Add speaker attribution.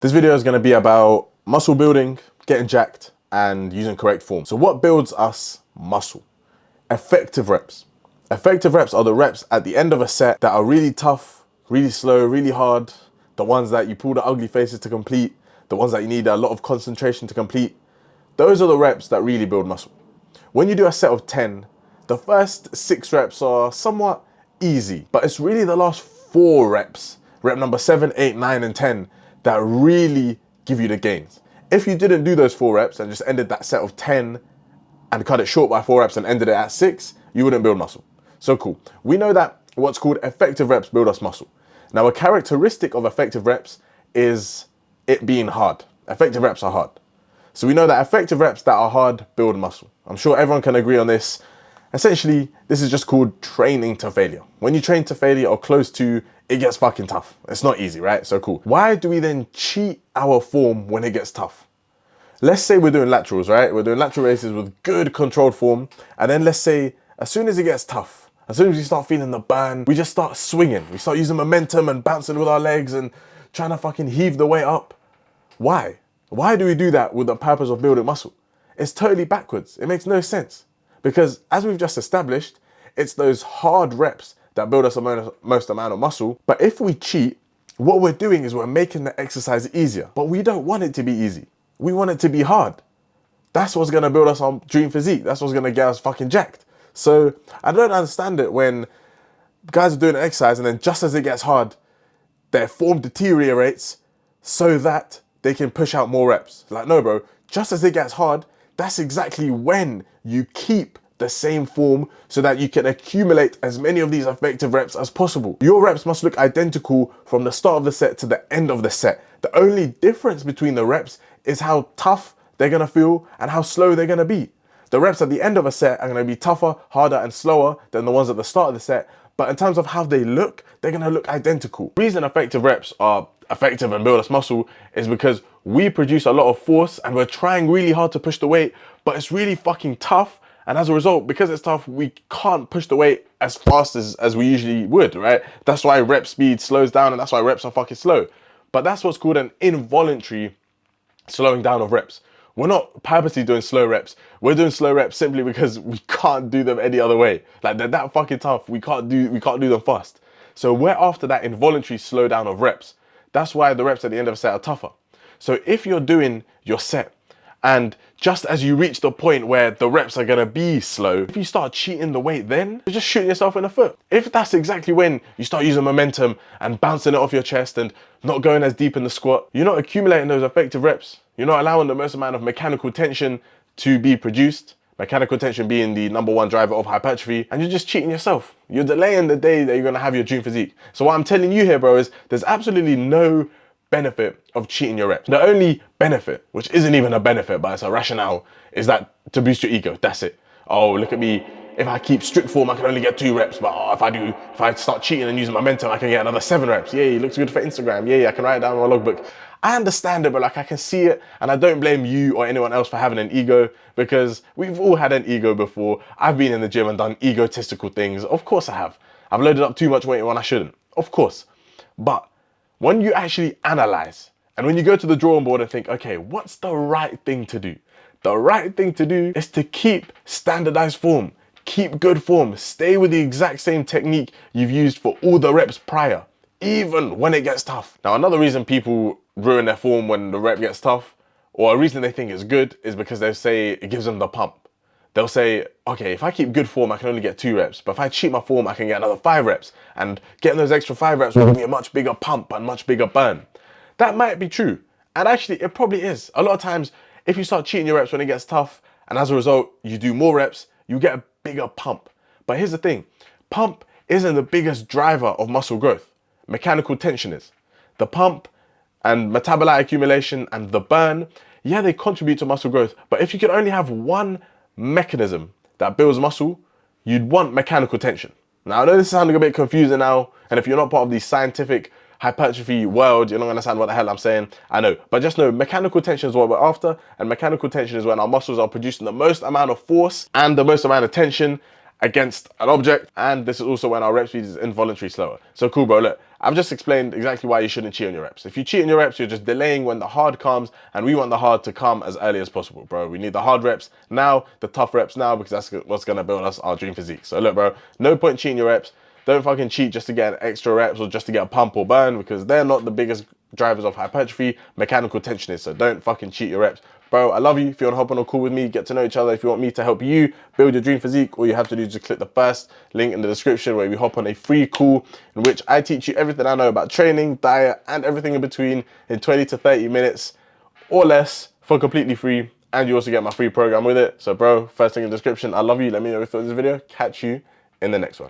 Speaker 1: This video is going to be about muscle building, getting jacked, and using correct form. So what builds us muscle? Effective reps. Effective reps are the reps at the end of a set that are really tough, really slow, really hard. The ones that you pull the ugly faces to complete, the ones that you need a lot of concentration to complete. Those are the reps that really build muscle. When you do a set of 10, the first 6 reps are somewhat easy, but it's really the last 4 reps, rep number 7, 8, 9, and 10, that really give you the gains. If you didn't do those 4 reps and just ended that set of 10 and cut it short by 4 reps and ended it at 6, you wouldn't build muscle. So cool. We know that what's called effective reps build us muscle. Now, a characteristic of effective reps is it being hard. Effective reps are hard. So we know that effective reps that are hard build muscle. I'm sure everyone can agree on this. Essentially, this is just called training to failure. When you train to failure or close to, it gets fucking tough. It's not easy, right? So cool. Why do we then cheat our form when it gets tough? Let's say we're doing laterals, right? We're doing lateral raises with good controlled form. And then let's say, as soon as it gets tough, as soon as we start feeling the burn, we just start swinging. We start using momentum and bouncing with our legs and trying to fucking heave the weight up. Why? Why do we do that with the purpose of building muscle? It's totally backwards. It makes no sense. Because as we've just established, it's those hard reps that build us the most amount of muscle. But if we cheat, what we're doing is we're making the exercise easier. But we don't want it to be easy. We want it to be hard. That's what's going to build us our dream physique. That's what's going to get us fucking jacked. So I don't understand it when guys are doing an exercise and then just as it gets hard, their form deteriorates so that they can push out more reps. Like, no, bro, just as it gets hard, that's exactly when you keep the same form so that you can accumulate as many of these effective reps as possible. Your reps must look identical from the start of the set to the end of the set. The only difference between the reps is how tough they're gonna feel and how slow they're gonna be. The reps at the end of a set are gonna be tougher, harder, and slower than the ones at the start of the set. But in terms of how they look, they're gonna look identical. The reason effective reps are effective and build us muscle is because we produce a lot of force and we're trying really hard to push the weight, but it's really fucking tough. And as a result, because it's tough, we can't push the weight as fast as we usually would, right? That's why rep speed slows down and that's why reps are fucking slow. But that's what's called an involuntary slowing down of reps. We're not purposely doing slow reps. We're doing slow reps simply because we can't do them any other way. Like, they're that fucking tough. We can't do them fast. So we're after that involuntary slowdown of reps. That's why the reps at the end of a set are tougher. So if you're doing your set and just as you reach the point where the reps are gonna be slow, if you start cheating the weight, then you're just shooting yourself in the foot. If that's exactly when you start using momentum and bouncing it off your chest and not going as deep in the squat, you're not accumulating those effective reps. You're not allowing the most amount of mechanical tension to be produced. Mechanical tension being the #1 driver of hypertrophy, and you're just cheating yourself. You're delaying the day that you're gonna have your dream physique. So what I'm telling you here, bro, is there's absolutely no benefit of cheating your reps. The only benefit, which isn't even a benefit, but it's a rationale, is that to boost your ego. That's it. Oh, look at me. If I keep strict form, I can only get 2 reps. But if I start cheating and using momentum, I can get another 7 reps. Yay, it looks good for Instagram. Yay, I can write it down on my logbook. I understand it, but like, I can see it, and I don't blame you or anyone else for having an ego, because we've all had an ego before. I've been in the gym and done egotistical things. Of course I have. I've loaded up too much weight when I shouldn't. Of course. But when you actually analyze and when you go to the drawing board and think, okay, what's the right thing to do? The right thing to do is to keep standardized form, keep good form, stay with the exact same technique you've used for all the reps prior, even when it gets tough. Now, another reason people ruin their form when the rep gets tough, or a reason they think it's good, is because they say it gives them the pump. They'll say, okay, if I keep good form, I can only get 2 reps. But if I cheat my form, I can get another 5 reps. And getting those extra 5 reps will give me a much bigger pump and much bigger burn. That might be true. And actually, it probably is. A lot of times, if you start cheating your reps when it gets tough, and as a result, you do more reps, you get a bigger pump. But here's the thing. Pump isn't the biggest driver of muscle growth. Mechanical tension is. The pump and metabolite accumulation and the burn, yeah, they contribute to muscle growth. But if you can only have one mechanism that builds muscle, you'd want mechanical tension. Now, I know this is sounding a bit confusing now, and if you're not part of the scientific hypertrophy world, you're not gonna understand what the hell I'm saying. I know, but just know mechanical tension is what we're after, and mechanical tension is when our muscles are producing the most amount of force and the most amount of tension against an object, and this is also when our rep speed is involuntarily slower. So cool, bro. Look, I've just explained exactly why you shouldn't cheat on your reps. If you cheat on your reps, you're just delaying when the hard comes, and we want the hard to come as early as possible, bro. We need the hard reps now, the tough reps now, because that's what's gonna build us our dream physique. So look, bro, no point cheating your reps. Don't fucking cheat just to get extra reps or just to get a pump or burn, because they're not the biggest drivers of hypertrophy. Mechanical tension is. So don't fucking cheat your reps. Bro, I love you. If you want to hop on a call with me, get to know each other. If you want me to help you build your dream physique, all you have to do is just click the first link in the description where we hop on a free call in which I teach you everything I know about training, diet, and everything in between in 20 to 30 minutes or less for completely free. And you also get my free program with it. So bro, first link in the description. I love you. Let me know if you thought of this video. Catch you in the next one.